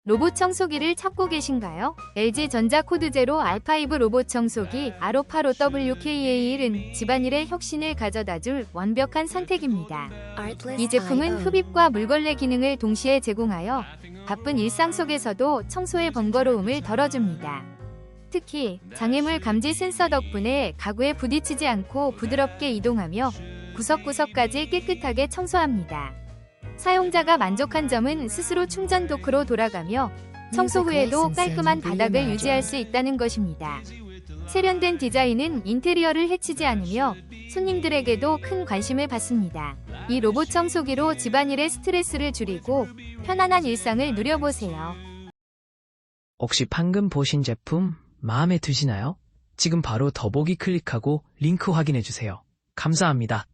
로봇 청소기를 찾고 계신가요? LG전자 코드0 R5 로봇 청소기 R5WKA1은 집안일에 혁신을 가져다줄 완벽한 선택입니다. 이 제품은 흡입과 물걸레 기능을 동시에 제공하여 바쁜 일상 속에서도 청소의 번거로움을 덜어줍니다. 특히 장애물 감지 센서 덕분에 가구에 부딪히지 않고 부드럽게 이동하며 구석구석까지 깨끗하게 청소합니다. 사용자가 만족한 점은 스스로 충전 도크로 돌아가며 청소 후에도 깔끔한 바닥을 유지할 수 있다는 것입니다. 세련된 디자인은 인테리어를 해치지 않으며 손님들에게도 큰 관심을 받습니다. 이 로봇 청소기로 집안일의 스트레스를 줄이고 편안한 일상을 누려보세요. 혹시 방금 보신 제품 마음에 드시나요? 지금 바로 더보기 클릭하고 링크 확인해주세요. 감사합니다.